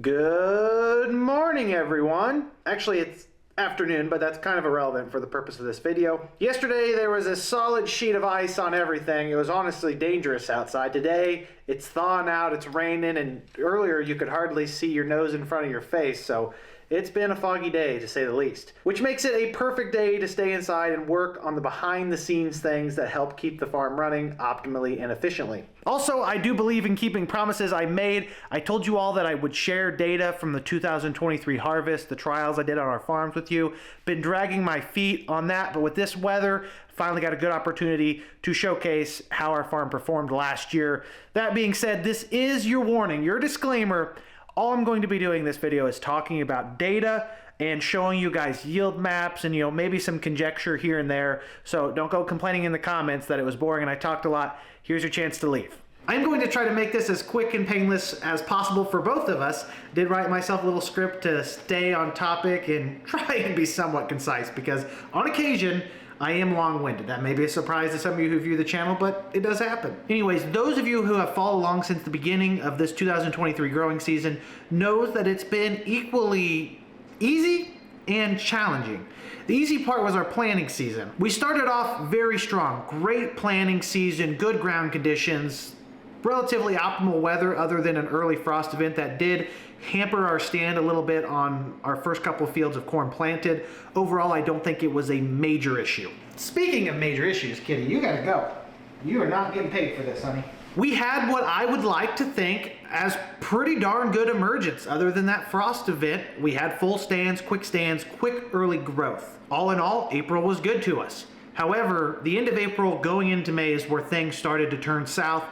Good morning, everyone. Actually, it's afternoon, but that's kind of irrelevant for the purpose of this video. Yesterday, there was a solid sheet of ice on everything. It was honestly dangerous outside. Today, it's thawing out, it's raining, and earlier you could hardly see your nose in front of your face, so it's been a foggy day, to say the least. Which makes it a perfect day to stay inside and work on the behind-the-scenes things that help keep the farm running optimally and efficiently. Also, I do believe in keeping promises I made. I told you all that I would share data from the 2023 harvest, the trials I did on our farms with you. Been dragging my feet on that, but with this weather, finally got a good opportunity to showcase how our farm performed last year. That being said, this is your warning, your disclaimer. All I'm going to be doing in this video is talking about data and showing you guys yield maps and maybe some conjecture here and there. So don't go complaining in the comments that it was boring and I talked a lot. Here's your chance to leave. I'm going to try to make this as quick and painless as possible for both of us. Did write myself a little script to stay on topic and try and be somewhat concise because on occasion I am long-winded. That may be a surprise to some of you who view the channel, but it does happen. Anyways, those of you who have followed along since the beginning of this 2023 growing season knows that it's been equally easy and challenging. The easy part was our planting season. We started off very strong. Great planting season, good ground conditions, relatively optimal weather other than an early frost event that did hamper our stand a little bit on our first couple of fields of corn planted. Overall, I don't think it was a major issue. Speaking of major issues, Kitty, you gotta go. You are not getting paid for this, honey. We had what I would like to think as pretty darn good emergence. Other than that frost event, we had full stands, quick early growth. All in all, April was good to us. However, the end of April going into May is where things started to turn south.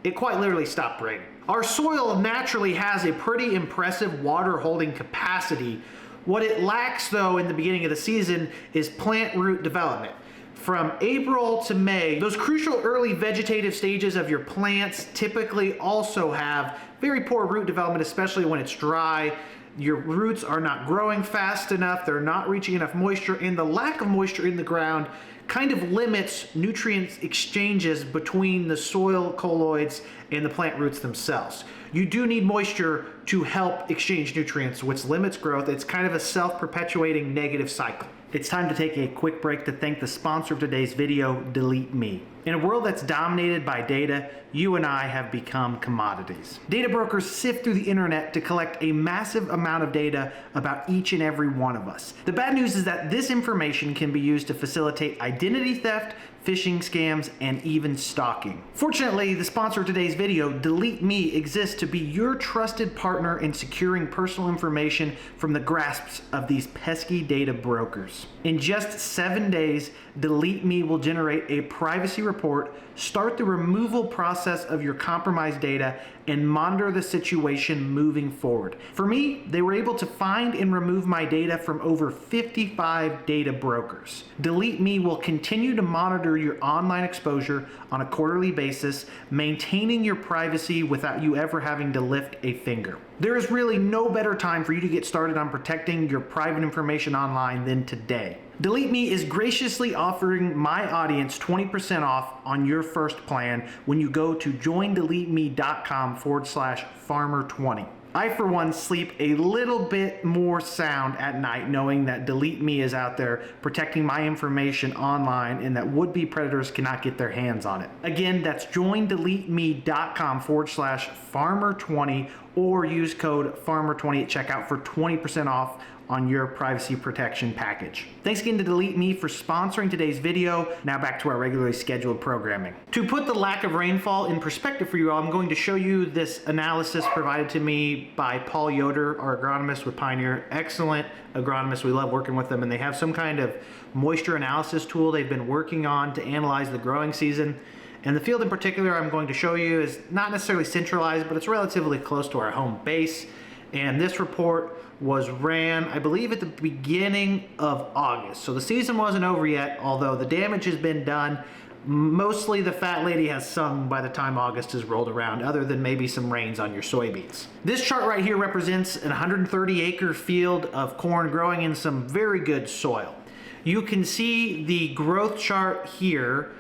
It quite literally stopped raining. Our soil naturally has a pretty impressive water holding capacity. What it lacks though in the beginning of the season is plant root development. From April to May, those crucial early vegetative stages of your plants typically also have very poor root development, especially when it's dry. Your roots are not growing fast enough, they're not reaching enough moisture, and the lack of moisture in the ground kind of limits nutrient exchanges between the soil colloids and the plant roots themselves. You do need moisture to help exchange nutrients, which limits growth. It's kind of a self-perpetuating negative cycle. It's time to take a quick break to thank the sponsor of today's video, DeleteMe. In a world that's dominated by data, you and I have become commodities. Data brokers sift through the internet to collect a massive amount of data about each and every one of us. The bad news is that this information can be used to facilitate identity theft, phishing scams, and even stalking. Fortunately, the sponsor of today's video, DeleteMe, exists to be your trusted partner in securing personal information from the grasps of these pesky data brokers. In just 7 days, DeleteMe will generate a privacy report, start the removal process of your compromised data, and monitor the situation moving forward. For me, they were able to find and remove my data from over 55 data brokers. DeleteMe will continue to monitor your online exposure on a quarterly basis, maintaining your privacy without you ever having to lift a finger. There is really no better time for you to get started on protecting your private information online than today. DeleteMe is graciously offering my audience 20% off on your first plan when you go to joindeleteme.com/farmer20. I, for one, sleep a little bit more sound at night knowing that DeleteMe is out there protecting my information online and that would-be predators cannot get their hands on it. Again, that's joindeleteme.com/farmer20 or use code farmer20 at checkout for 20% off on your privacy protection package. Thanks again to DeleteMe for sponsoring today's video. Now back to our regularly scheduled programming. To put the lack of rainfall in perspective for you all, I'm going to show you this analysis provided to me by Paul Yoder, our agronomist with Pioneer. Excellent agronomist. We love working with them, and they have some kind of moisture analysis tool they've been working on to analyze the growing season. And the field in particular I'm going to show you is not necessarily centralized, but it's relatively close to our home base. And this report was ran, I believe, at the beginning of August. So the season wasn't over yet, although the damage has been done. Mostly the fat lady has sung by the time August has rolled around, other than maybe some rains on your soybeans. This chart right here represents an 130-acre field of corn growing in some very good soil. You can see the growth chart here.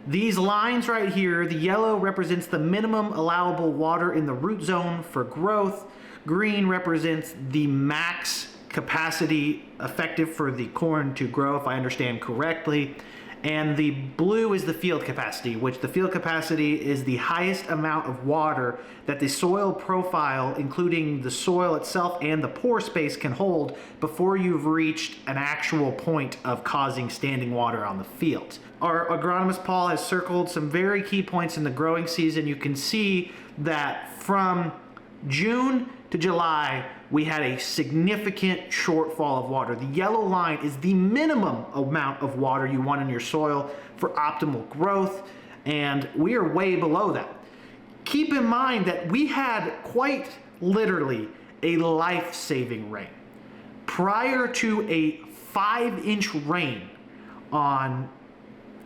These lines right here, the yellow represents the minimum allowable water in the root zone for growth. Green represents the max capacity effective for the corn to grow, if I understand correctly. And the blue is the field capacity, which the field capacity is the highest amount of water that the soil profile, including the soil itself and the pore space, can hold before you've reached an actual point of causing standing water on the field. Our agronomist Paul has circled some very key points in the growing season. You can see that from June to July, we had a significant shortfall of water. The yellow line is the minimum amount of water you want in your soil for optimal growth, and we are way below that. Keep in mind that we had quite literally a life-saving rain. Prior to a 5-inch rain on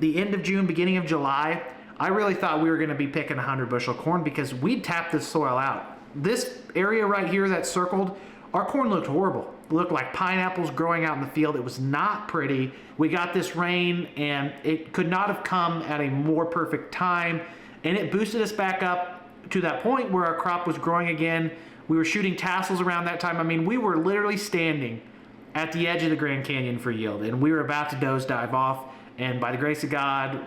the end of June, beginning of July, I really thought we were going to be picking 100 bushel corn because we'd tapped the soil out. This area right here that's circled, our corn looked horrible. It looked like pineapples growing out in the field. It was not pretty. We got this rain and it could not have come at a more perfect time, and it boosted us back up to that point where our crop was growing again. We were shooting tassels around that time. I mean, we were literally standing at the edge of the Grand Canyon for yield, and we were about to dive off, and by the grace of God,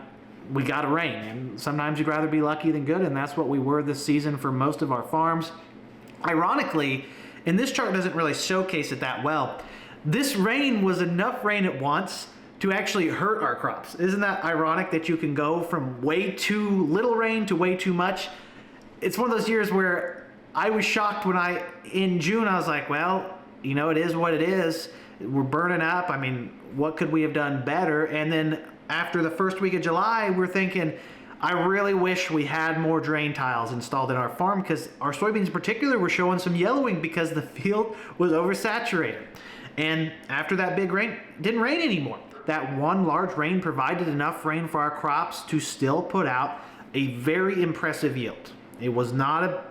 we got a rain. And sometimes you'd rather be lucky than good, and that's what we were this season for most of our farms. Ironically, and this chart doesn't really showcase it that well, this rain was enough rain at once to actually hurt our crops. Isn't that ironic that you can go from way too little rain to way too much? It's one of those years where I was shocked when in June, I was like, well, you know, it is what it is. We're burning up. I mean, what could we have done better? And then after the first week of July, we're thinking, I really wish we had more drain tiles installed in our farm, because our soybeans in particular were showing some yellowing because the field was oversaturated. And after that big rain, it didn't rain anymore. That one large rain provided enough rain for our crops to still put out a very impressive yield. It was not a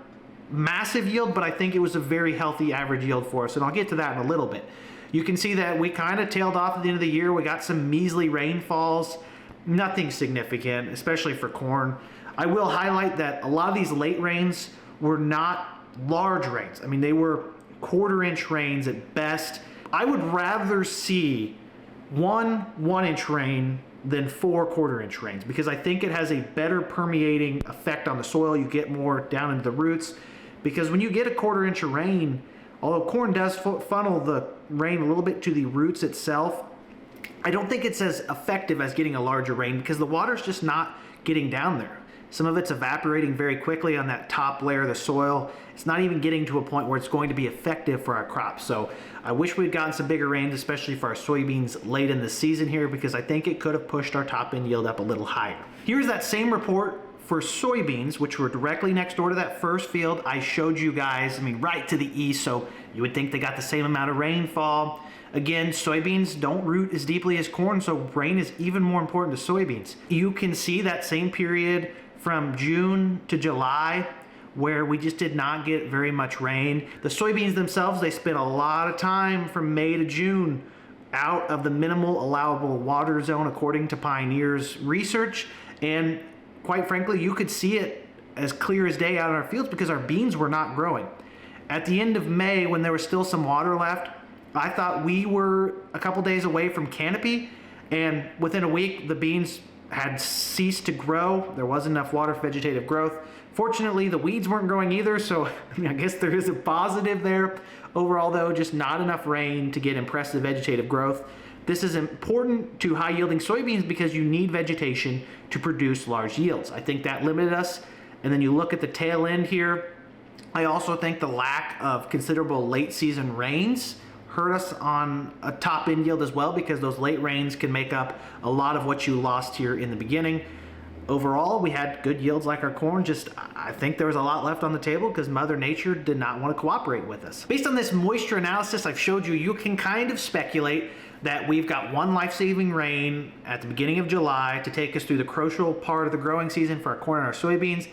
massive yield, but I think it was a very healthy average yield for us, and I'll get to that in a little bit. You can see that we kind of tailed off at the end of the year. We got some measly rainfalls, nothing significant, especially for corn. I will highlight that a lot of these late rains were not large rains. I mean, they were 1/4-inch rains at best. I would rather see 1-inch rain than 4 1/4-inch rains, because I think it has a better permeating effect on the soil. You get more down into the roots, because when you get a 1/4-inch of rain, although corn does funnel the rain a little bit to the roots itself, I don't think it's as effective as getting a larger rain, because the water's just not getting down there. Some of it's evaporating very quickly on that top layer of the soil. It's not even getting to a point where it's going to be effective for our crops. So I wish we'd gotten some bigger rains, especially for our soybeans late in the season here, because I think it could have pushed our top end yield up a little higher. Here's that same report for soybeans, which were directly next door to that first field I showed you guys. I mean, right to the east, so you would think they got the same amount of rainfall. Again, soybeans don't root as deeply as corn, so rain is even more important to soybeans. You can see that same period from June to July where we just did not get very much rain. The soybeans themselves, they spent a lot of time from May to June out of the minimal allowable water zone according to Pioneer's research, and quite frankly, you could see it as clear as day out in our fields because our beans were not growing. At the end of May, when there was still some water left, I thought we were a couple days away from canopy, and within a week, the beans had ceased to grow. There wasn't enough water for vegetative growth. Fortunately, the weeds weren't growing either, so I guess there is a positive there. Overall, though, just not enough rain to get impressive vegetative growth. This is important to high-yielding soybeans because you need vegetation to produce large yields. I think that limited us. And then you look at the tail end here. I also think the lack of considerable late-season rains hurt us on a top end yield as well, because those late rains can make up a lot of what you lost here in the beginning. Overall, we had good yields like our corn, just I think there was a lot left on the table because Mother Nature did not want to cooperate with us. Based on this moisture analysis I've showed you, you can kind of speculate that we've got one life-saving rain at the beginning of July to take us through the crucial part of the growing season for our corn and our soybeans,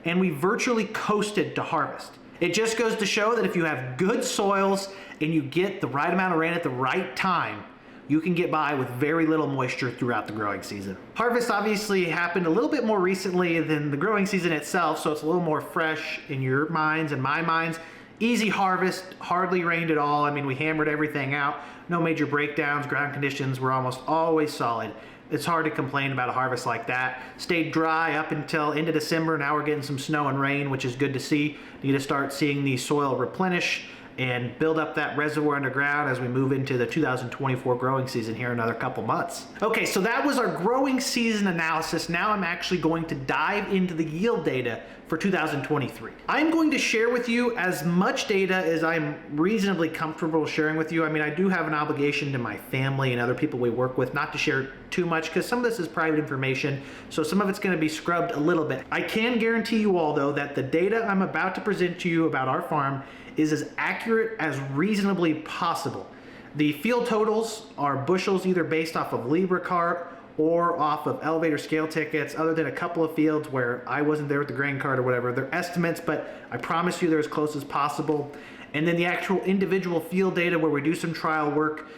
and we virtually coasted to harvest. It just goes to show that if you have good soils and you get the right amount of rain at the right time, you can get by with very little moisture throughout the growing season. Harvest obviously happened a little bit more recently than the growing season itself, so it's a little more fresh in your minds and my minds. Easy harvest, hardly rained at all. I mean, we hammered everything out. No major breakdowns, ground conditions were almost always solid. It's hard to complain about a harvest like that. Stayed dry up until into December. Now we're getting some snow and rain, which is good to see. Need to start seeing the soil replenish and build up that reservoir underground as we move into the 2024 growing season here in another couple months. Okay, so that was our growing season analysis. Now I'm actually going to dive into the yield data for 2023. I'm going to share with you as much data as I'm reasonably comfortable sharing with you. I mean, I do have an obligation to my family and other people we work with not to share too much because some of this is private information, so some of it's going to be scrubbed a little bit. I can guarantee you all, though, that the data I'm about to present to you about our farm is as accurate as reasonably possible. The field totals are bushels either based off of LibreCart or off of elevator scale tickets, other than a couple of fields where I wasn't there with the grain cart or whatever. They're estimates, but I promise you they're as close as possible. And then the actual individual field data where we do some trial work,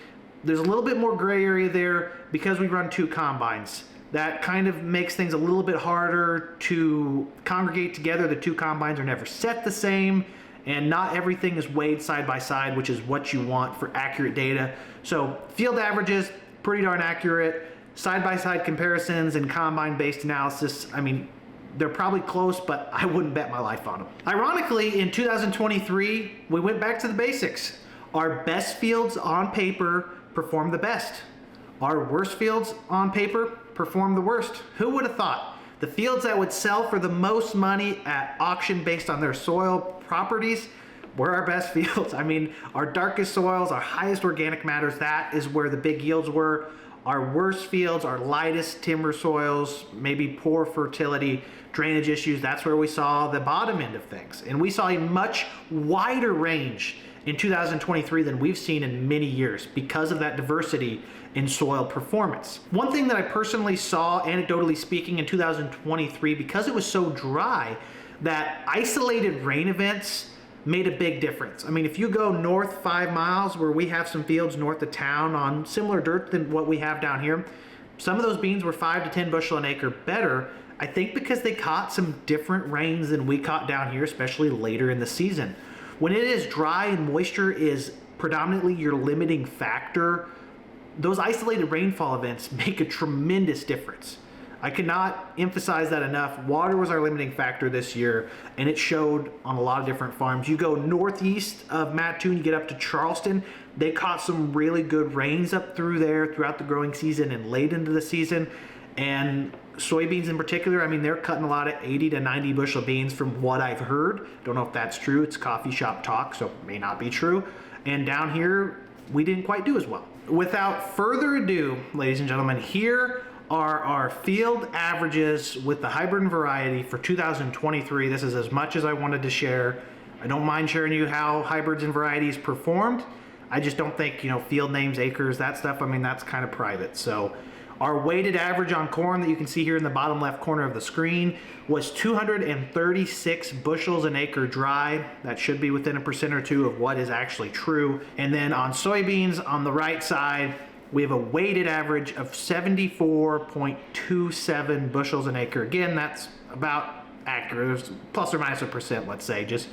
there's a little bit more gray area there because we run 2 combines. That kind of makes things a little bit harder to congregate together. The 2 combines are never set the same, and not everything is weighed side by side, which is what you want for accurate data. So field averages, pretty darn accurate. Side-by-side comparisons and combine-based analysis, I mean, they're probably close, but I wouldn't bet my life on them. Ironically, in 2023, we went back to the basics. Our best fields on paper performed the best. Our worst fields on paper performed the worst. Who would have thought? The fields that would sell for the most money at auction based on their soil properties were our best fields. I mean, our darkest soils, our highest organic matters, that is where the big yields were. Our worst fields, our lightest timber soils, maybe poor fertility, drainage issues, that's where we saw the bottom end of things. And we saw a much wider range in 2023 than we've seen in many years because of that diversity in soil performance. One thing that I personally saw, anecdotally speaking, in 2023, because it was so dry, that isolated rain events made a big difference. I mean, if you go north 5 miles, where we have some fields north of town on similar dirt than what we have down here, some of those beans were 5 to 10 bushel an acre better, I think because they caught some different rains than we caught down here, especially later in the season. When it is dry and moisture is predominantly your limiting factor, those isolated rainfall events make a tremendous difference. I cannot emphasize that enough. Water was our limiting factor this year, and it showed on a lot of different farms. You go northeast of Mattoon, you get up to Charleston, they caught some really good rains up through there throughout the growing season and late into the season. And soybeans in particular, I mean, they're cutting a lot of 80 to 90 bushel beans from what I've heard. Don't know if that's true. It's coffee shop talk, so it may not be true. And down here, we didn't quite do as well. Without further ado, ladies and gentlemen, here are our field averages with the hybrid and variety for 2023. This is as much as I wanted to share. I don't mind sharing you how hybrids and varieties performed. I just don't think, field names, acres, that stuff, I mean, that's kind of private. So our weighted average on corn that you can see here in the bottom left corner of the screen was 236 bushels an acre dry. That should be within 1% or 2% of what is actually true. And then on soybeans on the right side, we have a weighted average of 74.27 bushels an acre. Again, that's about accurate. There's plus or minus 1%, let's say, just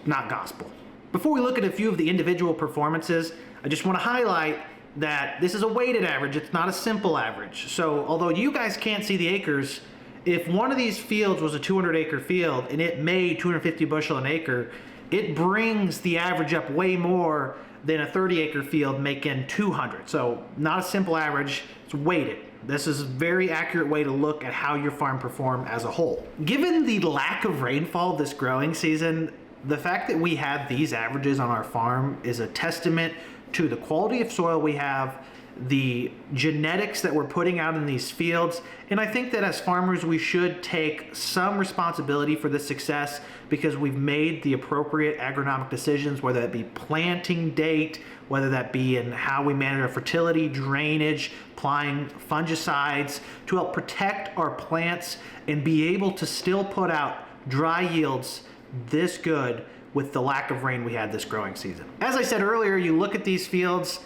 not gospel. Before we look at a few of the individual performances, I just want to highlight that this is a weighted average. It's not a simple average. So although you guys can't see the acres, if one of these fields was a 200 acre field and it made 250 bushel an acre, it brings the average up way more than a 30 acre field making 200. So not a simple average, it's weighted. This is a very accurate way to look at how your farm performed as a whole. Given the lack of rainfall this growing season, the fact that we have these averages on our farm is a testament to the quality of soil we have, the genetics that we're putting out in these fields. And I think that as farmers, we should take some responsibility for this success because we've made the appropriate agronomic decisions, whether that be planting date, whether that be in how we manage our fertility, drainage, applying fungicides to help protect our plants and be able to still put out dry yields this good with the lack of rain we had this growing season. As I said earlier, you look at these fields,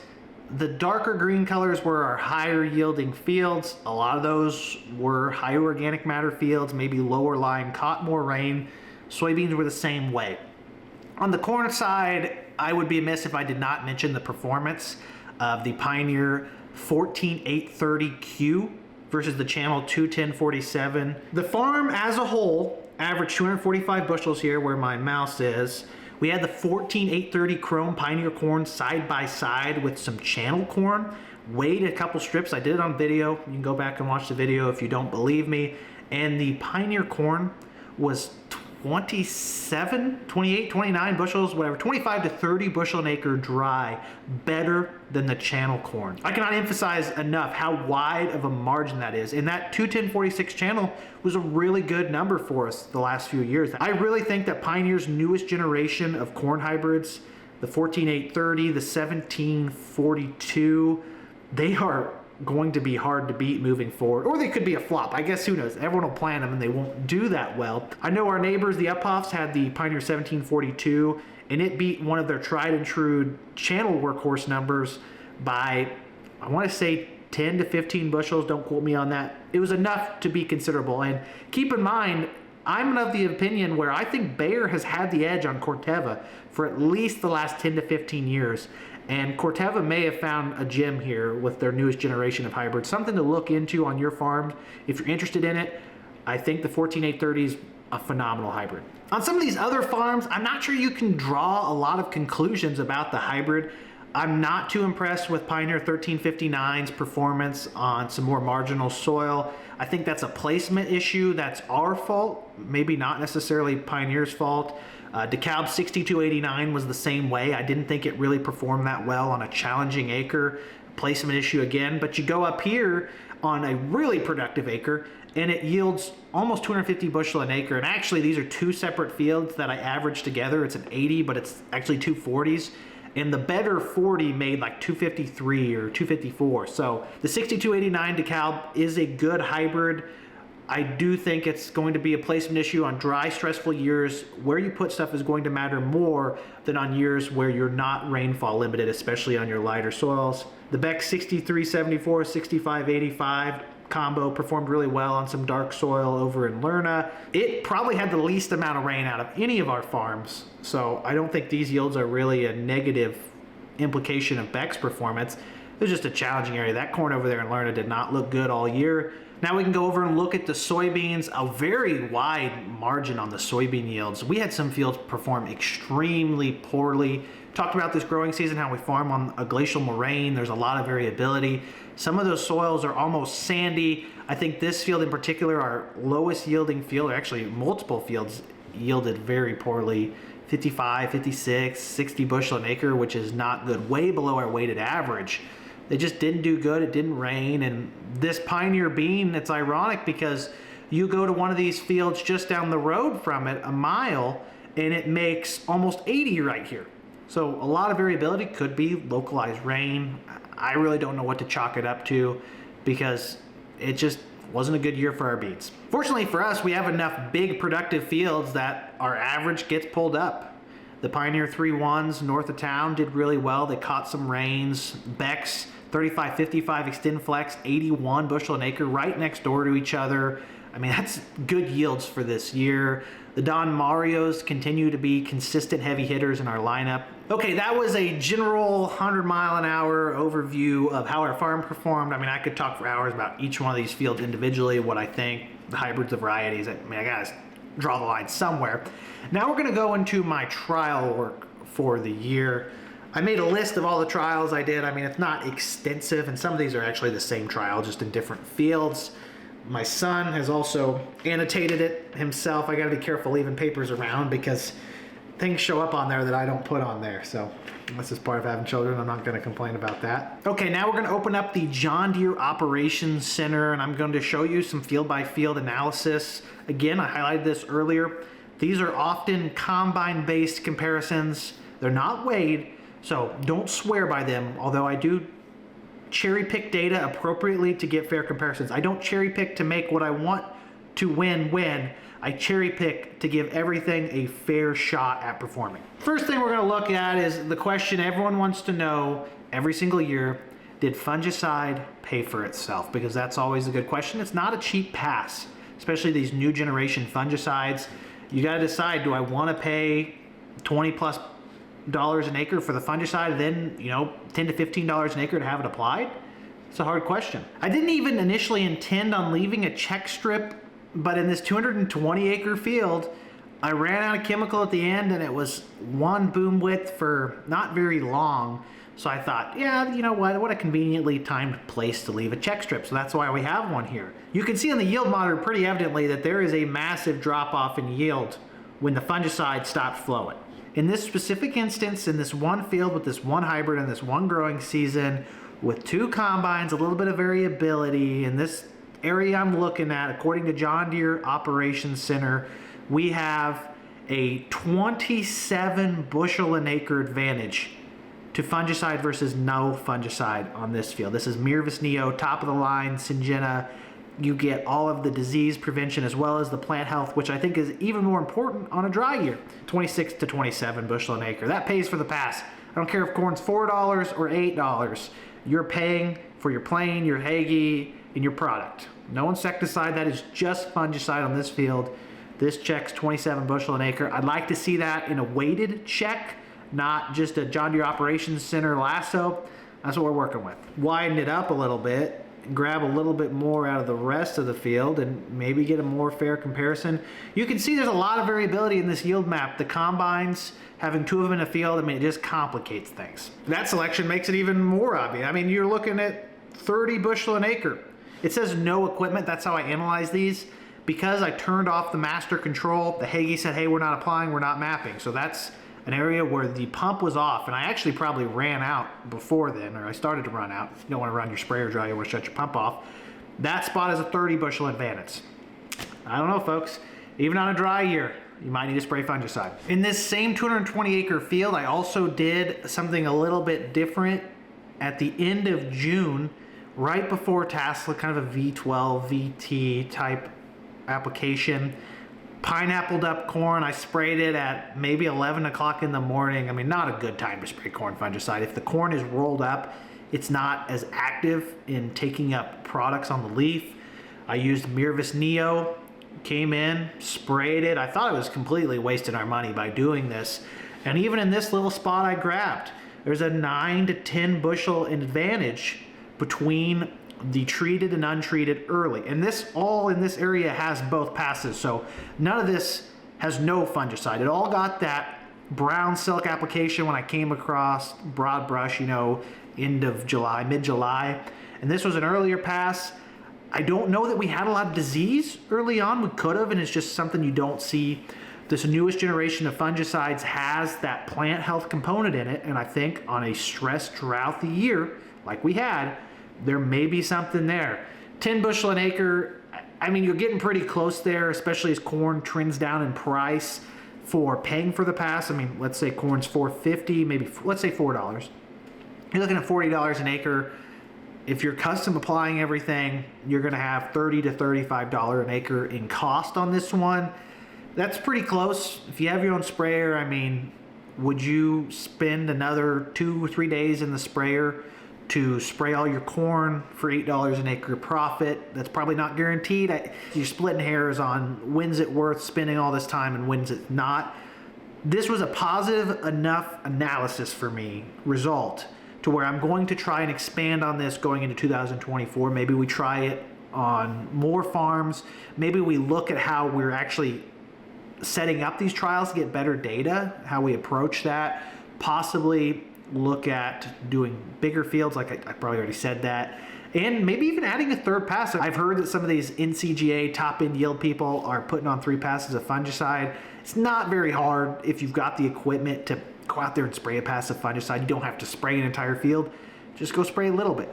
the darker green colors were our higher yielding fields. A lot of those were higher organic matter fields, maybe lower lying, caught more rain. Soybeans were the same way. On the corn side, I would be amiss if I did not mention the performance of the Pioneer 14830Q versus the Channel 21047. The farm as a whole averaged 245 bushels here where my mouse is. We had the 14830 Chrome Pioneer corn side by side with some channel corn. Weighed a couple strips. I did it on video. You can go back and watch the video if you don't believe me. And the Pioneer corn was 27, 28, 29 bushels, whatever, 25 to 30 bushel an acre dry, better than the channel corn. I cannot emphasize enough how wide of a margin that is. And that 21046 channel was a really good number for us the last few years. I really think that Pioneer's newest generation of corn hybrids, the 14830, the 1742, they are going to be hard to beat moving forward, or they could be a flop. I guess, who knows? Everyone will plant them and they won't do that well. I know our neighbors, the Uphoffs, had the Pioneer 1742, and it beat one of their tried and true channel workhorse numbers by, I want to say, 10 to 15 bushels. Don't quote me on that. It was enough to be considerable. And keep in mind, I'm of the opinion where I think Bayer has had the edge on Corteva for at least the last 10 to 15 years. And Corteva may have found a gem here with their newest generation of hybrids, something to look into on your farm. If you're interested in it, I think the 14830 is a phenomenal hybrid. On some of these other farms, I'm not sure you can draw a lot of conclusions about the hybrid. I'm not too impressed with Pioneer 1359's performance on some more marginal soil. I think that's a placement issue. That's our fault, maybe not necessarily Pioneer's fault. DeKalb 6289 was the same way. I didn't think it really performed that well on a challenging acre. Placement issue again, but you go up here on a really productive acre and it yields almost 250 bushel an acre. And actually these are two separate fields that I averaged together. It's an 80, but it's actually 240s. And the better 40 made like 253 or 254. So the 6289 DeKalb is a good hybrid. I do think it's going to be a placement issue on dry, stressful years. Where you put stuff is going to matter more than on years where you're not rainfall limited, especially on your lighter soils. The Beck 6374, 6585 combo performed really well on some dark soil over in Lerna. It probably had the least amount of rain out of any of our farms, so I don't think these yields are really a negative implication of Beck's performance. It was just a challenging area. That corn over there in Lerna did not look good all year. Now we can go over and look at the soybeans. A very wide margin on the soybean yields. We had some fields perform extremely poorly. Talked about this growing season, how we farm on a glacial moraine. There's a lot of variability. Some of those soils are almost sandy. I think this field in particular, our lowest yielding field, or actually multiple fields, yielded very poorly. 55, 56, 60 bushel an acre, which is not good. Way below our weighted average. They just didn't do good. It didn't rain. And this Pioneer bean, it's ironic because you go to one of these fields just down the road from it, a mile, and it makes almost 80 right here. So a lot of variability. Could be localized rain. I really don't know what to chalk it up to because it just wasn't a good year for our beans. Fortunately for us, we have enough big productive fields that our average gets pulled up. The Pioneer 3-1s north of town did really well. They caught some rains. Beck's 35-55 Extend Flex, 81 bushel an acre, right next door to each other. I mean, that's good yields for this year. The Don Marios continue to be consistent heavy hitters in our lineup. Okay, that was a general 100-mile-an-hour overview of how our farm performed. I mean, I could talk for hours about each one of these fields individually, what I think, the hybrids, the varieties. I mean, I gotta draw the line somewhere. Now we're gonna go into my trial work for the year. I made a list of all the trials I did. I mean, it's not extensive, and some of these are actually the same trial, just in different fields. My son has also annotated it himself. I gotta be careful leaving papers around because things show up on there that I don't put on there. So this is part of having children. I'm not gonna complain about that. Okay, now we're gonna open up the John Deere Operations Center, and I'm going to show you some field-by-field analysis. Again, I highlighted this earlier. These are often combine-based comparisons. They're not weighed, so don't swear by them, although I do cherry pick data appropriately to get fair comparisons. I don't cherry pick to make what I want to win. I cherry pick to give everything a fair shot at performing. First thing we're going to look at is the question everyone wants to know every single year: did fungicide pay for itself? Because that's always a good question. It's not a cheap pass, especially these new generation fungicides. You got to decide, do I want to pay $20 plus an acre for the fungicide, then, you know, $10 to $15 an acre to have it applied? It's a hard question. I didn't even initially intend on leaving a check strip, but in this 220 acre field, I ran out of chemical at the end and it was one boom width for not very long. So I thought, yeah, you know what a conveniently timed place to leave a check strip. So that's why we have one here. You can see on the yield monitor pretty evidently that there is a massive drop off in yield when the fungicide stopped flowing. In this specific instance, in this one field with this one hybrid and this one growing season, with 2 combines, a little bit of variability, in this area I'm looking at, according to John Deere Operations Center, we have a 27 bushel an acre advantage to fungicide versus no fungicide on this field. This is Mirvis Neo, top of the line, Syngenta. You get all of the disease prevention as well as the plant health, which I think is even more important on a dry year. 26 to 27 bushel an acre. That pays for the pass. I don't care if corn's $4 or $8. You're paying for your plane, your Hagie, and your product. No insecticide, that is just fungicide on this field. This checks 27 bushel an acre. I'd like to see that in a weighted check, not just a John Deere Operations Center lasso. That's what we're working with. Widen it up a little bit, grab a little bit more out of the rest of the field and maybe get a more fair comparison. You can see there's a lot of variability in this yield map. The combines, having 2 of them in a field, I mean, it just complicates things. That selection makes it even more obvious. I mean, you're looking at 30 bushel an acre. It says no equipment. That's how I analyze these. Because I turned off the master control, the Hagie said, hey, we're not applying, we're not mapping. So that's an area where the pump was off, and I actually probably ran out before then, or I started to run out. You don't want to run your sprayer dry, you want to shut your pump off. That spot is a 30 bushel advantage. I don't know, folks. Even on a dry year, you might need to spray fungicide. In this same 220 acre field, I also did something a little bit different at the end of June, right before Tesla, kind of a V12, VT type application. Pineappled up corn, I sprayed it at maybe 11 o'clock in the morning. I mean, not a good time to spray corn fungicide. If the corn is rolled up, it's not as active in taking up products on the leaf. I used Mirvis Neo, came in, sprayed it. I thought I was completely wasting our money by doing this. And even in this little spot I grabbed, there's a 9 to 10 bushel advantage between the treated and untreated early. And this all in this area has both passes. So none of this has no fungicide. It all got that brown silk application when I came across broad brush, you know, end of July, mid-July. And this was an earlier pass. I don't know that we had a lot of disease early on. We could have, and it's just something you don't see. This newest generation of fungicides has that plant health component in it. And I think on a stressed drought year like we had, there may be something there. 10 bushel an acre, I mean, you're getting pretty close there, especially as corn trends down in price for paying for the pass. I mean, let's say corn's $4.50, maybe, let's say $4. You're looking at $40 an acre. If you're custom applying everything, you're gonna have $30 to $35 an acre in cost on this one. That's pretty close. If you have your own sprayer, I mean, would you spend another 2 or 3 days in the sprayer to spray all your corn for $8 an acre profit? That's probably not guaranteed. You're splitting hairs on when's it worth spending all this time and when's it not. This was a positive enough analysis for me, result, to where I'm going to try and expand on this going into 2024. Maybe we try it on more farms. Maybe we look at how we're actually setting up these trials to get better data, how we approach that, possibly look at doing bigger fields, like I probably already said that, and maybe even adding a 3rd pass. I've heard that some of these NCGA top end yield people are putting on 3 passes of fungicide. It's not very hard if you've got the equipment to go out there and spray a pass of fungicide. You don't have to spray an entire field, just go spray a little bit.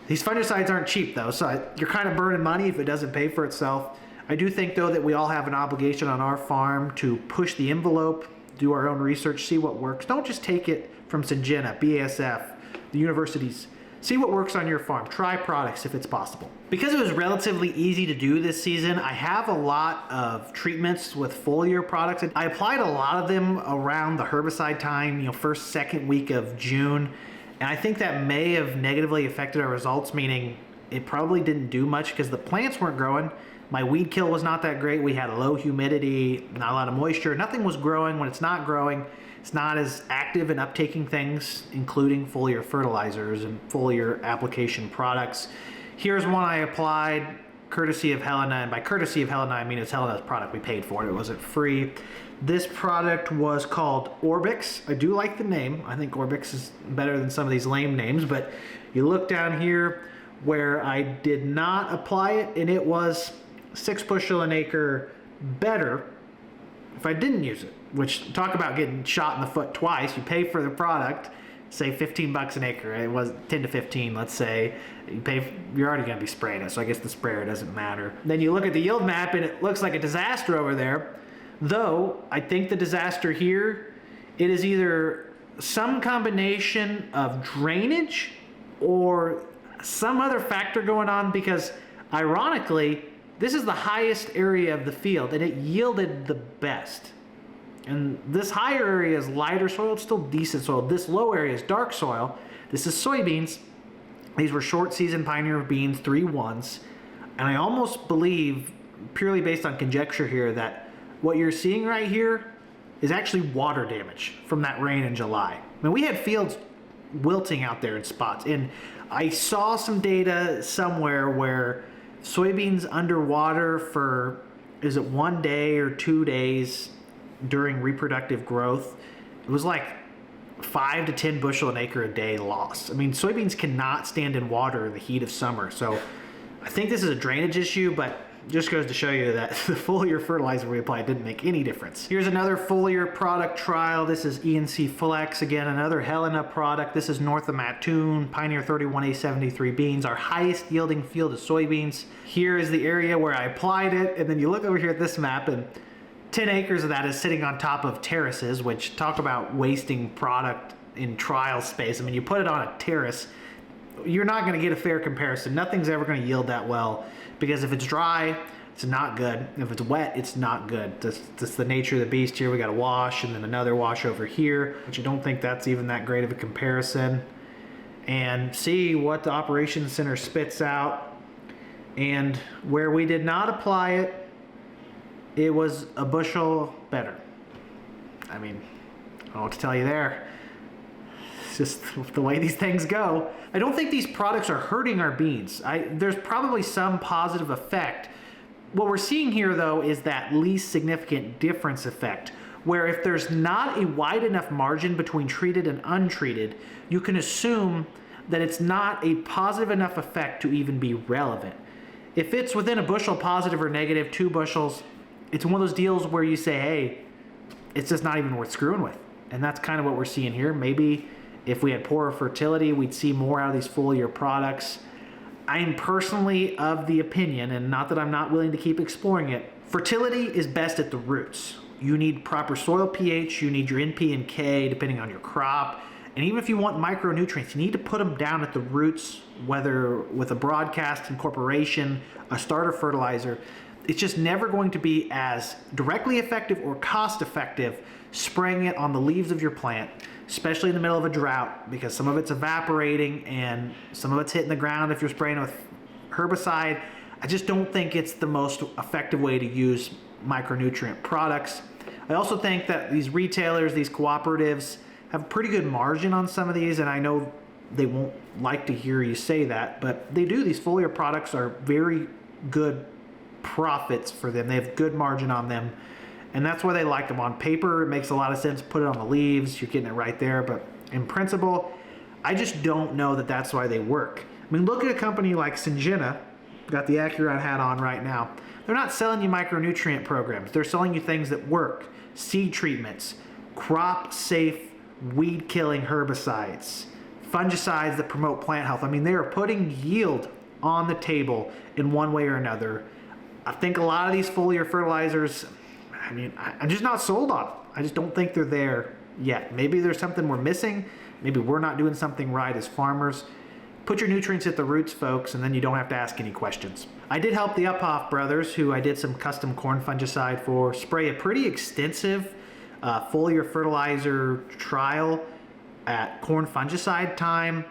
These fungicides aren't cheap though, so you're kind of burning money if it doesn't pay for itself. I do think though that we all have an obligation on our farm to push the envelope, do our own research, see what works. Don't just take it from Syngenta, BASF, the universities. See what works on your farm. Try products if it's possible. Because it was relatively easy to do this season, I have a lot of treatments with Foliar products. I applied a lot of them around the herbicide time, you know, first, second week of June. And I think that may have negatively affected our results, meaning it probably didn't do much because the plants weren't growing. My weed kill was not that great. We had low humidity, not a lot of moisture. Nothing was growing. When it's not growing, it's not as active in uptaking things, including foliar fertilizers and foliar application products. Here's one I applied courtesy of Helena, and by courtesy of Helena, I mean it's Helena's product. We paid for it. It wasn't free. This product was called Orbix. I do like the name. I think Orbix is better than some of these lame names, but you look down here where I did not apply it, and it was 6 bushel an acre better if I didn't use it, which, talk about getting shot in the foot twice. You pay for the product, say 15 bucks an acre. It was 10 to 15, let's say. You're already going to be spraying it, so I guess the sprayer doesn't matter. Then you look at the yield map, and it looks like a disaster over there. Though, I think the disaster here, it is either some combination of drainage or some other factor going on, because ironically, this is the highest area of the field, and it yielded the best. And this higher area is lighter soil. It's still decent soil. This low area is dark soil. This is soybeans. These were short season Pioneer beans, 3-1s. And I almost believe, purely based on conjecture here, that what you're seeing right here is actually water damage from that rain in July. I mean, we had fields wilting out there in spots. And I saw some data somewhere where soybeans underwater for, is it 1 day or 2 days during reproductive growth, it was like 5 to 10 bushel an acre a day loss. I mean, soybeans cannot stand in water in the heat of summer. So I think this is a drainage issue, but just goes to show you that the foliar fertilizer we applied didn't make any difference. Here's another foliar product trial. This is ENC Flex, again, another Helena product. This is north of Mattoon, Pioneer 31A73 beans. Our highest yielding field is soybeans. Here is the area where I applied it, and then you look over here at this map, and 10 acres of that is sitting on top of terraces, which, talk about wasting product in trial space. I mean, you put it on a terrace, you're not going to get a fair comparison. Nothing's ever going to yield that well, because if it's dry, it's not good. If it's wet, it's not good. That's the nature of the beast here. We got a wash and then another wash over here, which I don't think that's even that great of a comparison. And see what the operations center spits out. And where we did not apply it, it was a bushel better. I mean, I don't know what to tell you there. It's just the way these things go. I don't think these products are hurting our beans. There's probably some positive effect. What we're seeing here, though, is that least significant difference effect, where if there's not a wide enough margin between treated and untreated, you can assume that it's not a positive enough effect to even be relevant. If it's within a bushel positive or negative, 2 bushels, it's one of those deals where you say, hey, it's just not even worth screwing with. And that's kind of what we're seeing here. Maybe if we had poorer fertility, we'd see more out of these foliar products. I'm personally of the opinion, and not that I'm not willing to keep exploring it, fertility is best at the roots. You need proper soil pH, you need your NP and K depending on your crop, and even if you want micronutrients, you need to put them down at the roots, whether with a broadcast incorporation, a starter fertilizer. It's just never going to be as directly effective or cost effective spraying it on the leaves of your plant, especially in the middle of a drought, because some of it's evaporating and some of it's hitting the ground if you're spraying with herbicide. I just don't think it's the most effective way to use micronutrient products. I also think that these retailers, these cooperatives, have a pretty good margin on some of these, and I know they won't like to hear you say that, but they do. These foliar products are very good profits for them. They have good margin on them, and that's why they like them. On paper, it makes a lot of sense. Put it on the leaves, you're getting it right there, but in principle, I just don't know that that's why they work. I mean, look at a company like Syngenta, got the Acuron hat on right now. They're not selling you micronutrient programs. They're selling you things that work. Seed treatments, crop safe weed killing herbicides, fungicides that promote plant health. I mean, they are putting yield on the table in one way or another. I think a lot of these foliar fertilizers, I mean, I'm just not sold on them. I just don't think they're there yet. Maybe there's something we're missing. Maybe we're not doing something right as farmers. Put your nutrients at the roots, folks, and then you don't have to ask any questions. I did help the Uphoff brothers, who I did some custom corn fungicide for, spray a pretty extensive foliar fertilizer trial at corn fungicide time,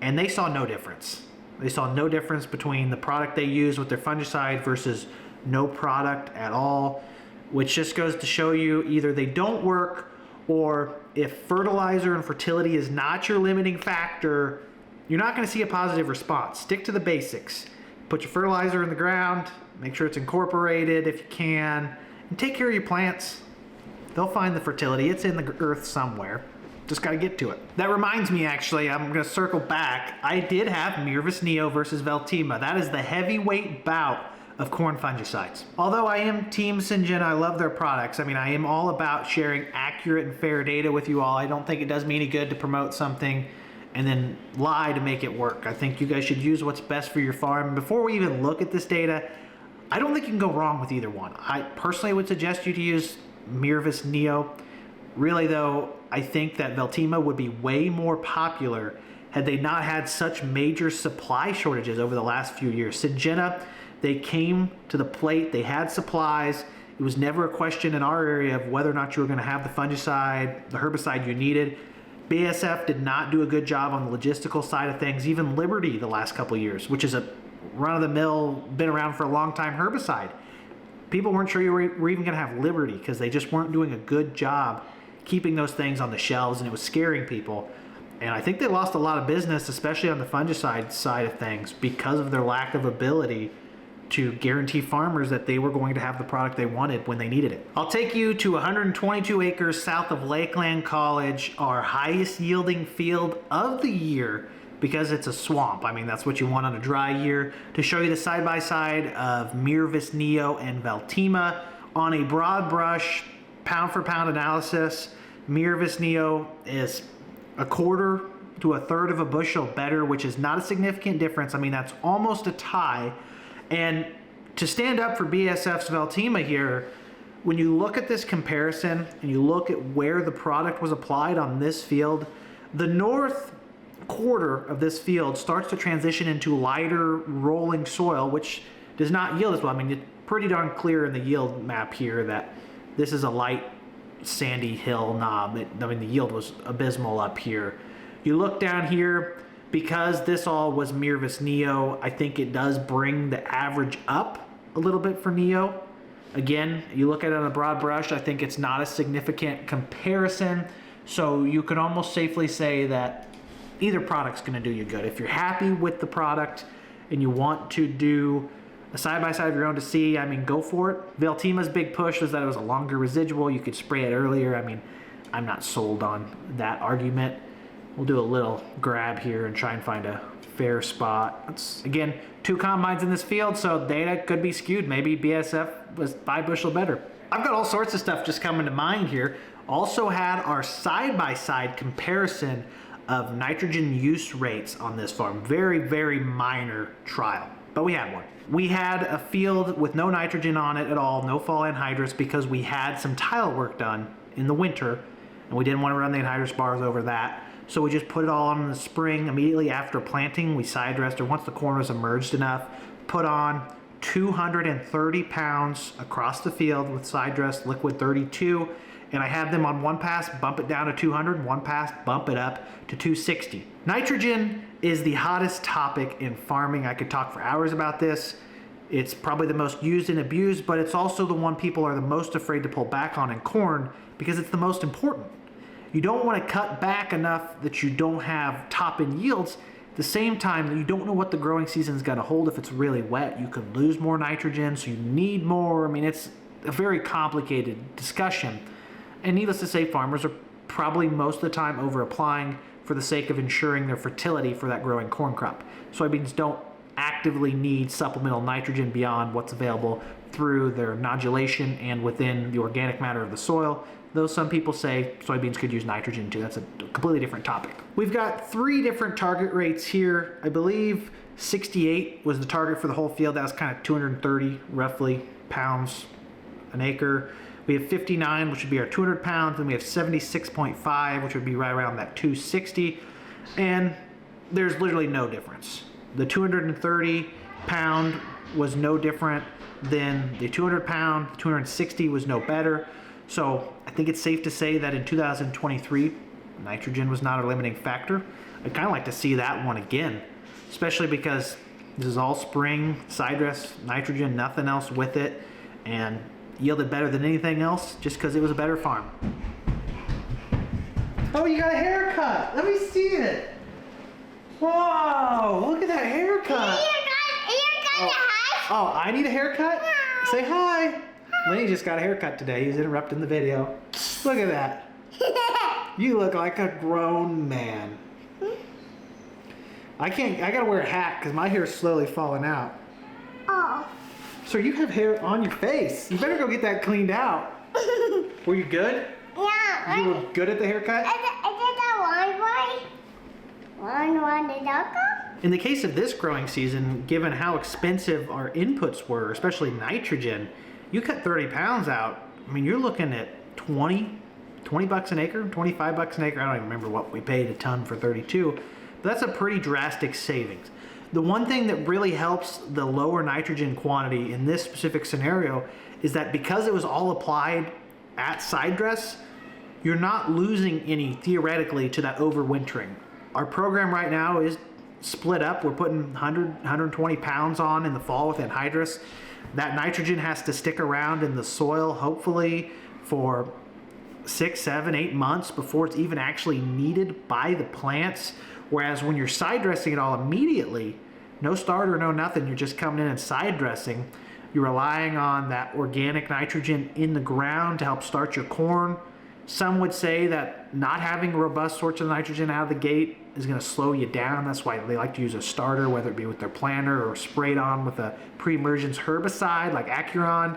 and they saw no difference. They saw no difference between the product they used with their fungicide versus no product at all, which just goes to show you either they don't work, or if fertilizer and fertility is not your limiting factor, you're not going to see a positive response. Stick to the basics. Put your fertilizer in the ground, make sure it's incorporated if you can, and take care of your plants. They'll find the fertility. It's in the earth somewhere. Just got to get to it. That reminds me, actually, I'm going to circle back. I did have Mirvis Neo versus Veltima. That is the heavyweight bout of corn fungicides. Although I am Team Syngenta, I love their products. I mean, I am all about sharing accurate and fair data with you all. I don't think it does me any good to promote something and then lie to make it work. I think you guys should use what's best for your farm. And before we even look at this data, I don't think you can go wrong with either one. I personally would suggest you to use Mirvis Neo. Really though, I think that Veltima would be way more popular had they not had such major supply shortages over the last few years. Syngenta, they came to the plate, they had supplies. It was never a question in our area of whether or not you were going to have the fungicide, the herbicide you needed. BASF did not do a good job on the logistical side of things. Even Liberty the last couple of years, which is a run-of-the-mill, been around for a long time herbicide. People weren't sure you were even going to have Liberty because they just weren't doing a good job keeping those things on the shelves, and it was scaring people. And I think they lost a lot of business, especially on the fungicide side of things, because of their lack of ability to guarantee farmers that they were going to have the product they wanted when they needed it. I'll take you to 122 acres south of Lakeland College, our highest yielding field of the year, because it's a swamp. I mean, that's what you want on a dry year, to show you the side-by-side of Mirvis Neo and Veltima. On a broad brush, pound-for-pound analysis, Mirvis Neo is a quarter to a third of a bushel better, which is not a significant difference. I mean, that's almost a tie. And to stand up for BASF's Veltima here, when you look at this comparison and you look at where the product was applied on this field, the north quarter of this field starts to transition into lighter rolling soil, which does not yield as well. I mean, it's pretty darn clear in the yield map here that this is a light sandy hill knob. I mean, the yield was abysmal up here. You look down here, because this all was Mirvis Neo, I think it does bring the average up a little bit for Neo. Again, you look at it on a broad brush, I think it's not a significant comparison. So you could almost safely say that either product's going to do you good. If you're happy with the product and you want to do a side-by-side of your own to see, I mean, go for it. Veltima's big push was that it was a longer residual. You could spray it earlier. I mean, I'm not sold on that argument. We'll do a little grab here and try and find a fair spot. It's, again, 2 combines in this field, so data could be skewed. Maybe BASF was 5 bushel better. I've got all sorts of stuff just coming to mind here. Also had our side-by-side comparison of nitrogen use rates on this farm. Very, very minor trial, but we had one. We had a field with no nitrogen on it at all, no fall anhydrous, because we had some tile work done in the winter, and we didn't want to run the anhydrous bars over that. So we just put it all on in the spring. Immediately after planting, we side dressed, or once the corn was emerged enough, put on 230 pounds across the field with side dressed liquid 32. And I had them on one pass, bump it down to 200, one pass, bump it up to 260. Nitrogen is the hottest topic in farming. I could talk for hours about this. It's probably the most used and abused, but it's also the one people are the most afraid to pull back on in corn because it's the most important. You don't want to cut back enough that you don't have top-end yields. At the same time, you don't know what the growing season's going to hold. If it's really wet, you could lose more nitrogen, so you need more. I mean, it's a very complicated discussion. And needless to say, farmers are probably most of the time over-applying for the sake of ensuring their fertility for that growing corn crop. Soybeans don't actively need supplemental nitrogen beyond what's available through their nodulation and within the organic matter of the soil. Though some people say soybeans could use nitrogen too. That's a completely different topic. We've got 3 different target rates here. I believe 68 was the target for the whole field. That was kind of 230 roughly pounds an acre. We have 59, which would be our 200 pounds, and we have 76.5, which would be right around that 260. And there's literally no difference. The 230 pound was no different than the 200 pound. The 260 was no better. So I think it's safe to say that in 2023, nitrogen was not a limiting factor. I'd kind of like to see that one again, especially because This is all spring, side dress, nitrogen, nothing else with it, and yielded better than anything else just because it was a better farm. Oh, you got a haircut. Let me see it. Whoa, look at that haircut. Oh, I need a haircut? Hi. Say hi. Lenny just got a haircut today. He's interrupting the video. Look at that. You look like a grown man. I gotta wear a hat because my hair is slowly falling out. Oh. So you have hair on your face. You better go get that cleaned out. Were you good? Yeah. You were good at the haircut? I did that one. In the case of this growing season, given how expensive our inputs were, especially nitrogen, you cut 30 pounds out. I mean, you're looking at 20 bucks an acre, 25 bucks an acre. I don't even remember what we paid a ton for 32, but that's a pretty drastic savings. The one thing that really helps the lower nitrogen quantity in this specific scenario is that because it was all applied at side dress, you're not losing any theoretically to that overwintering. Our program right now is split up. We're putting 120 pounds on in the fall with anhydrous. That nitrogen has to stick around in the soil, hopefully, for 6, 7, 8 months before it's even actually needed by the plants. Whereas when you're side dressing it all immediately, no starter, no nothing, you're just coming in and side dressing, you're relying on that organic nitrogen in the ground to help start your corn. Some would say that not having a robust source of nitrogen out of the gate is going to slow you down. That's why they like to use a starter, whether it be with their planter or sprayed on with a pre-emergence herbicide like Acuron.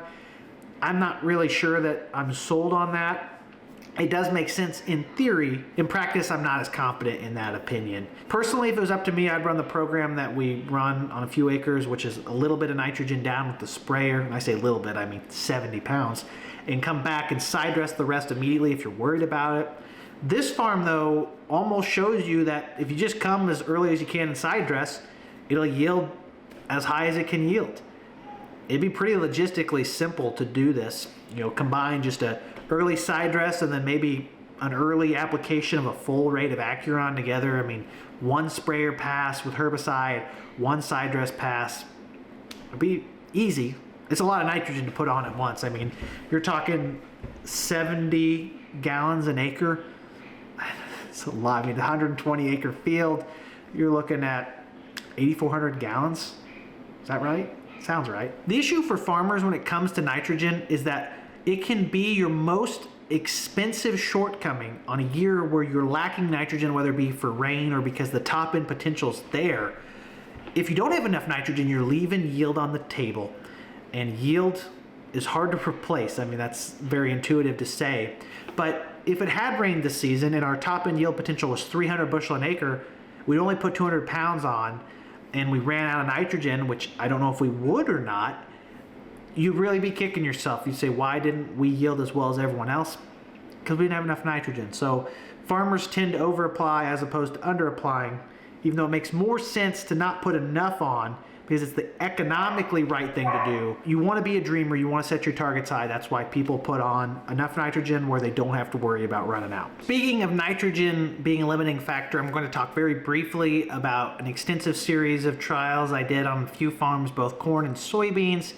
I'm not really sure that I'm sold on that. It does make sense in theory. In practice, I'm not as confident in that opinion. Personally, if it was up to me, I'd run the program that we run on a few acres, which is a little bit of nitrogen down with the sprayer. When I say a little bit, I mean 70 pounds. And come back and side dress the rest immediately if you're worried about it. This farm, though, almost shows you that if you just come as early as you can and side dress, it'll yield as high as it can yield. It'd be pretty logistically simple to do this. You know, combine just a early side dress and then maybe an early application of a full rate of Acuron together. I mean, one sprayer pass with herbicide, one side dress pass. It'd be easy. It's a lot of nitrogen to put on at once. I mean, you're talking 70 gallons an acre. It's a lot. I mean, 120 acre field, you're looking at 8,400 gallons. Is that right? Sounds right. The issue for farmers when it comes to nitrogen is that it can be your most expensive shortcoming on a year where you're lacking nitrogen, whether it be for rain or because the top end potential's there. If you don't have enough nitrogen, you're leaving yield on the table. And yield is hard to replace. I mean, that's very intuitive to say. But if it had rained this season and our top end yield potential was 300 bushel an acre, we'd only put 200 pounds on and we ran out of nitrogen, which I don't know if we would or not, you'd really be kicking yourself. You'd say, why didn't we yield as well as everyone else? Because we didn't have enough nitrogen. So farmers tend to over apply as opposed to under applying, even though it makes more sense to not put enough on because it's the economically right thing to do. You want to be a dreamer, you want to set your targets high. That's why people put on enough nitrogen where they don't have to worry about running out. Speaking of nitrogen being a limiting factor, I'm going to talk very briefly about an extensive series of trials I did on a few farms, both corn and soybeans,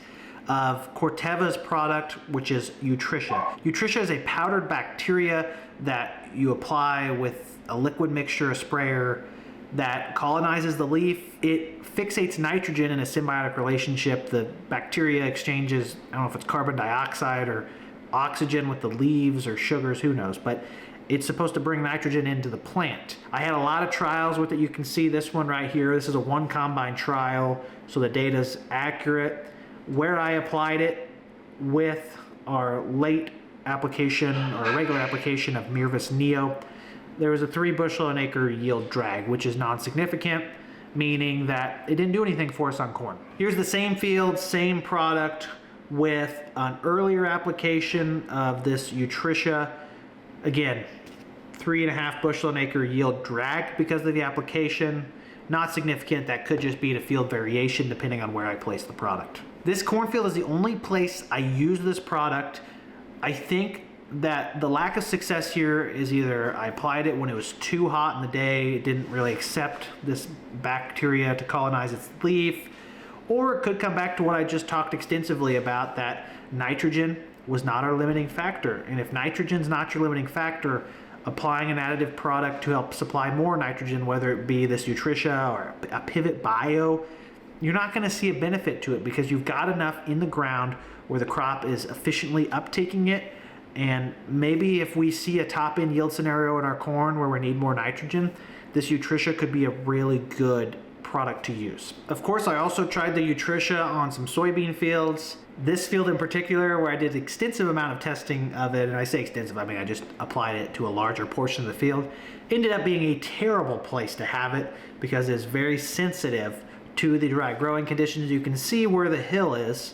of Corteva's product, which is aTrippy. aTrippy is a powdered bacteria that you apply with a liquid mixture, a sprayer, that colonizes the leaf. It fixates nitrogen in a symbiotic relationship. The bacteria exchanges, I don't know if it's carbon dioxide or oxygen with the leaves or sugars, who knows, but it's supposed to bring nitrogen into the plant. I had a lot of trials with it. You can see this one right here. This is a 1 combine trial, so the data's accurate. Where I applied it with our late application or regular application of Mirvis Neo, there was a 3 bushel an acre yield drag, which is non-significant, meaning that it didn't do anything for us on corn. Here's the same field, same product with an earlier application of this aTrippy. Again, 3.5 bushel an acre yield drag because of the application. Not significant. That could just be a field variation depending on where I place the product. This cornfield is the only place I use this product. I think that the lack of success here is either I applied it when it was too hot in the day, it didn't really accept this bacteria to colonize its leaf, or it could come back to what I just talked extensively about, that nitrogen was not our limiting factor. And if nitrogen's not your limiting factor, applying an additive product to help supply more nitrogen, whether it be this Nutritia or a Pivot Bio, you're not going to see a benefit to it because you've got enough in the ground where the crop is efficiently uptaking it. And maybe if we see a top-end yield scenario in our corn where we need more nitrogen, this Nutritia could be a really good product to use. Of course, I also tried the Nutritia on some soybean fields. This field in particular, where I did extensive amount of testing of it, and I say extensive, I mean I just applied it to a larger portion of the field, ended up being a terrible place to have it because it's very sensitive to the dry growing conditions. You can see where the hill is.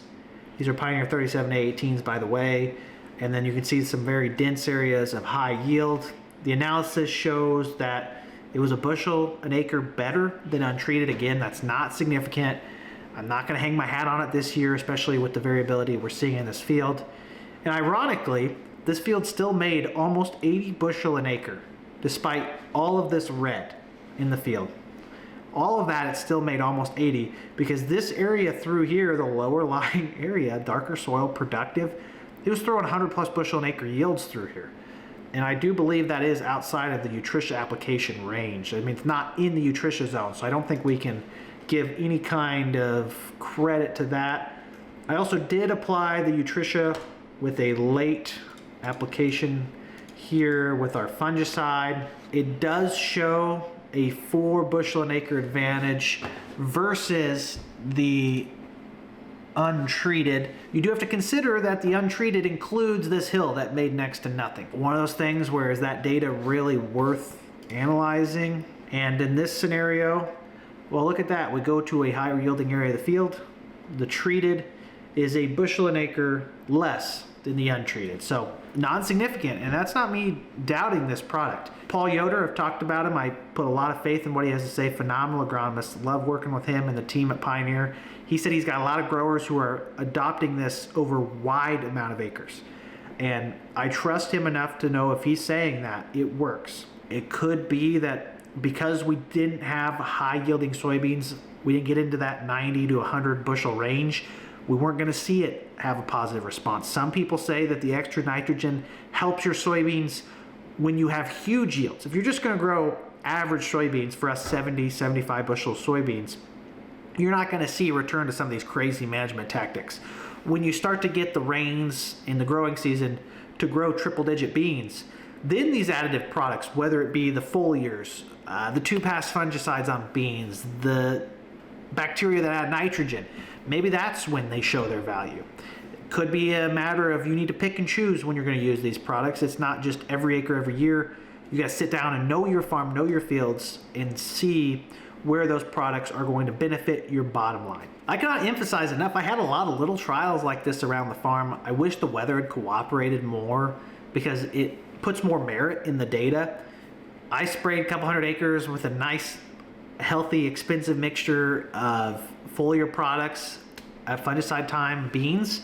These are Pioneer 37A18s, by the way. And then you can see some very dense areas of high yield. The analysis shows that it was a bushel an acre better than untreated. Again, that's not significant. I'm not going to hang my hat on it this year, especially with the variability we're seeing in this field. And ironically, this field still made almost 80 bushel an acre, despite all of this red in the field. All of that, it still made almost 80, because this area through here, the lower lying area, darker soil, productive, it was throwing 100 plus bushel an acre yields through here. And I do believe that is outside of the Nutritia application range. I mean, it's not in the Nutritia zone, so I don't think we can give any kind of credit to that. I also did apply the Nutritia with a late application here with our fungicide. It does show a 4 bushel an acre advantage versus the untreated. You do have to consider that the untreated includes this hill that made next to nothing. One of those things where is that data really worth analyzing? And in this scenario, well, look at that. We go to a higher yielding area of the field. The treated is a bushel an acre less than the untreated. So non-significant, and that's not me doubting this product. Paul Yoder, I've talked about him. I put a lot of faith in what he has to say. Phenomenal agronomist. Love working with him and the team at Pioneer. He said he's got a lot of growers who are adopting this over a wide amount of acres. And I trust him enough to know if he's saying that, it works. It could be that because we didn't have high yielding soybeans, we didn't get into that 90 to 100 bushel range, we weren't going to see it have a positive response. Some people say that the extra nitrogen helps your soybeans when you have huge yields. If you're just going to grow average soybeans, for us 70, 75 bushel soybeans, you're not going to see a return to some of these crazy management tactics. When you start to get the rains in the growing season to grow triple digit beans, then these additive products, whether it be the foliars, the 2-pass fungicides on beans, the bacteria that add nitrogen, maybe that's when they show their value. It could be a matter of you need to pick and choose when you're going to use these products. It's not just every acre every year. You got to sit down and know your farm, know your fields, and see where those products are going to benefit your bottom line. I cannot emphasize enough, I had a lot of little trials like this around the farm. I wish the weather had cooperated more because it puts more merit in the data. I sprayed a couple hundred acres with a nice, healthy, expensive mixture of foliar products at fungicide time beans.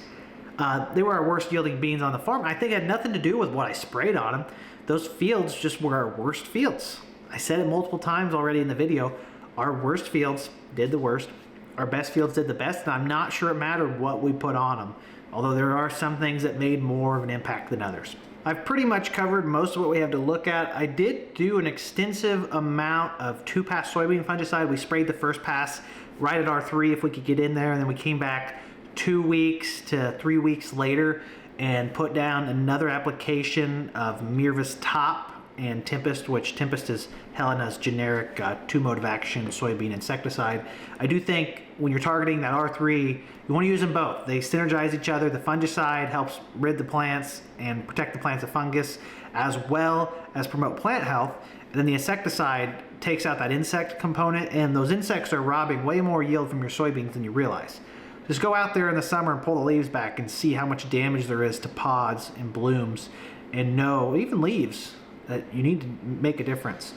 They were our worst yielding beans on the farm. I think it had nothing to do with what I sprayed on them. Those fields just were our worst fields. I said it multiple times already in the video. Our worst fields did the worst. Our best fields did the best, and I'm not sure it mattered what we put on them, although there are some things that made more of an impact than others. I've pretty much covered most of what we have to look at. I did do an extensive amount of 2-pass soybean fungicide. We sprayed the first pass right at R3 if we could get in there, and then we came back 2 weeks to 3 weeks later and put down another application of Mirvis Top and Tempest, which Tempest is Helena's generic 2-mode of action soybean insecticide. I do think when you're targeting that R3, you want to use them both. They synergize each other. The fungicide helps rid the plants and protect the plants of fungus, as well as promote plant health. And then the insecticide takes out that insect component, and those insects are robbing way more yield from your soybeans than you realize. Just go out there in the summer and pull the leaves back and see how much damage there is to pods and blooms, and know, even leaves, that you need to make a difference.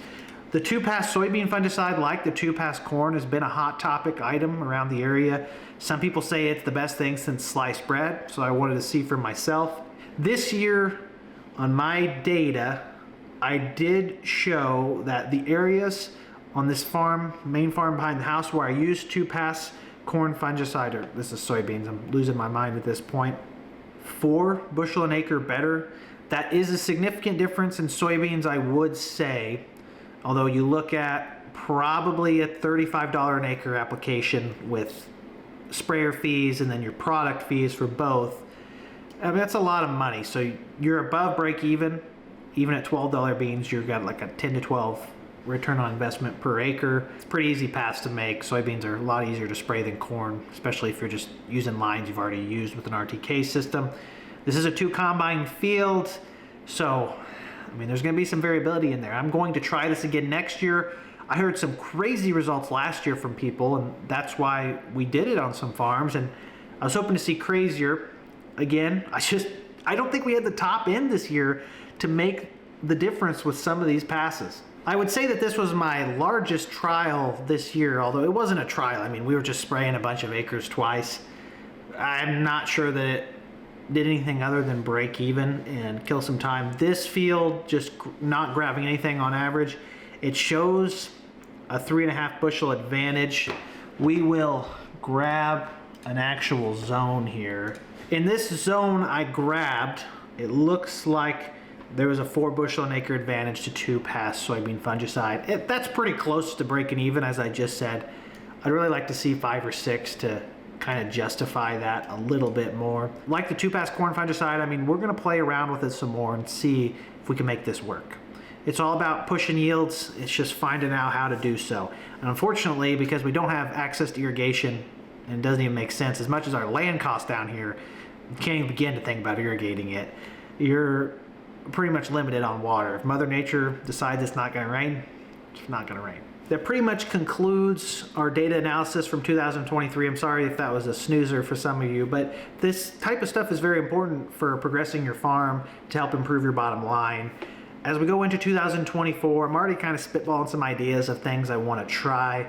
The 2-pass soybean fungicide, like the 2-pass corn, has been a hot topic item around the area. Some people say it's the best thing since sliced bread, so I wanted to see for myself. This year, on my data, I did show that the areas on this farm, main farm behind the house, where I used 2-pass corn fungicide, or this is soybeans, I'm losing my mind at this point, 4 bushel an acre better. That is a significant difference in soybeans, I would say. Although you look at probably a $35 an acre application with sprayer fees and then your product fees for both. I mean, that's a lot of money. So you're above break even at $12 beans, you've got like a 10 to 12 return on investment per acre. It's a pretty easy pass to make. Soybeans are a lot easier to spray than corn, especially if you're just using lines you've already used with an RTK system. This is a 2 combine field, so I mean, there's going to be some variability in there. I'm going to try this again next year. I heard some crazy results last year from people, and that's why we did it on some farms, and I was hoping to see crazier. Again, I don't think we had the top end this year to make the difference with some of these passes. I would say that this was my largest trial this year, although it wasn't a trial. I mean, we were just spraying a bunch of acres twice. I'm not sure that it did anything other than break even and kill some time. This field, just not grabbing anything on average, it shows a 3.5 bushel advantage. We will grab an actual zone here. In this zone I grabbed, it looks like there was a 4 bushel an acre advantage to 2-pass soybean fungicide. That's pretty close to breaking even, as I just said. I'd really like to see 5 or 6 to kind of justify that a little bit more. Like the 2-pass corn fungicide, I mean, we're going to play around with it some more and see if we can make this work. It's all about pushing yields. It's just finding out how to do so. And unfortunately, because we don't have access to irrigation, and it doesn't even make sense, as much as our land costs down here, you can't even begin to think about irrigating it. You're pretty much limited on water. If Mother Nature decides it's not going to rain, it's not going to rain. That pretty much concludes our data analysis from 2023. I'm sorry if that was a snoozer for some of you, but this type of stuff is very important for progressing your farm to help improve your bottom line. As we go into 2024, I'm already kind of spitballing some ideas of things I want to try.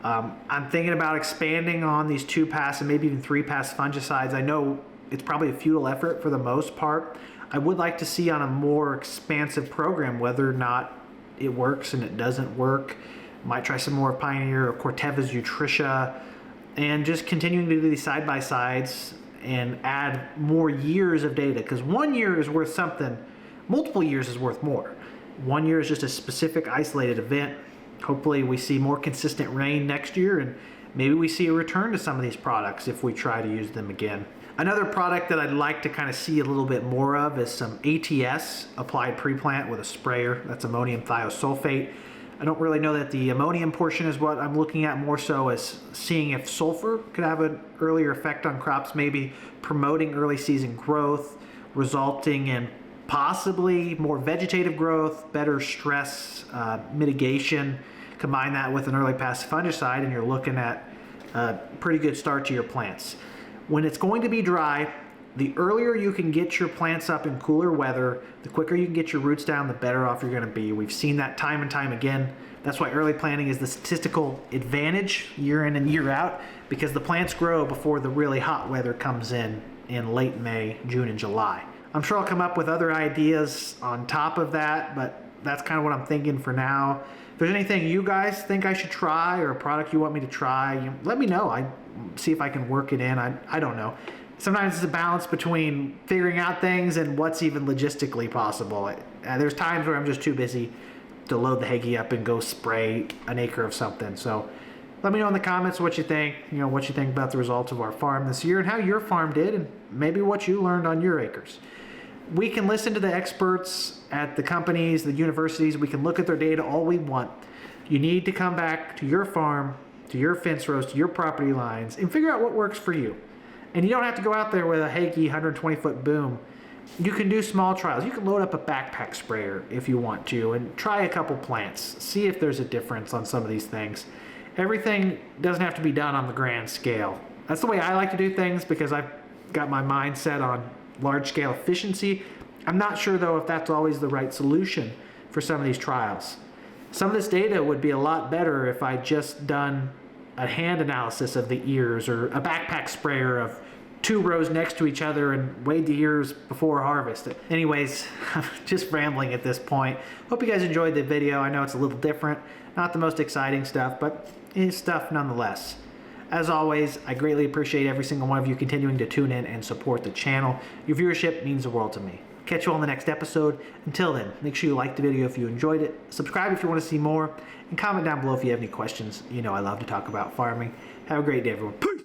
I'm thinking about expanding on these 2-pass and maybe even 3-pass fungicides. I know it's probably a futile effort for the most part. I would like to see on a more expansive program whether or not it works and it doesn't work. Might try some more Pioneer or Corteva's Utrisha, and just continuing to do these side-by-sides and add more years of data, because 1 year is worth something, multiple years is worth more. 1 year is just a specific isolated event. Hopefully we see more consistent rain next year, and maybe we see a return to some of these products if we try to use them again. Another product that I'd like to kind of see a little bit more of is some ATS applied pre-plant with a sprayer. That's ammonium thiosulfate. I don't really know that the ammonium portion is what I'm looking at, more so as seeing if sulfur could have an earlier effect on crops, maybe promoting early season growth, resulting in possibly more vegetative growth, better stress mitigation. Combine that with an early pass fungicide and you're looking at a pretty good start to your plants. When it's going to be dry, the earlier you can get your plants up in cooler weather, the quicker you can get your roots down, the better off you're going to be. We've seen that time and time again. That's why early planting is the statistical advantage year in and year out, because the plants grow before the really hot weather comes in late May, June, and July. I'm sure I'll come up with other ideas on top of that, but that's kind of what I'm thinking for now. If there's anything you guys think I should try or a product you want me to try, let me know. I see if I can work it in. I don't know. Sometimes it's a balance between figuring out things and what's even logistically possible. There's times where I'm just too busy to load the Hagee up and go spray an acre of something. So let me know in the comments what you think, what you think about the results of our farm this year and how your farm did and maybe what you learned on your acres. We can listen to the experts at the companies, the universities. We can look at their data all we want. You need to come back to your farm, to your fence rows, to your property lines, and figure out what works for you. And you don't have to go out there with a Hagee 120-foot boom. You can do small trials. You can load up a backpack sprayer if you want to and try a couple plants. See if there's a difference on some of these things. Everything doesn't have to be done on the grand scale. That's the way I like to do things because I've got my mind set on large-scale efficiency. I'm not sure, though, if that's always the right solution for some of these trials. Some of this data would be a lot better if I just done a hand analysis of the ears or a backpack sprayer of 2 rows next to each other and wait the years before harvest. Anyways, I'm just rambling at this point. Hope you guys enjoyed the video. I know it's a little different, not the most exciting stuff, but it's stuff nonetheless. As always, I greatly appreciate every single one of you continuing to tune in and support the channel. Your viewership means the world to me. Catch you all in the next episode. Until then, make sure you like the video if you enjoyed it, subscribe if you want to see more, and comment down below if you have any questions. You know I love to talk about farming. Have a great day, everyone. Peace!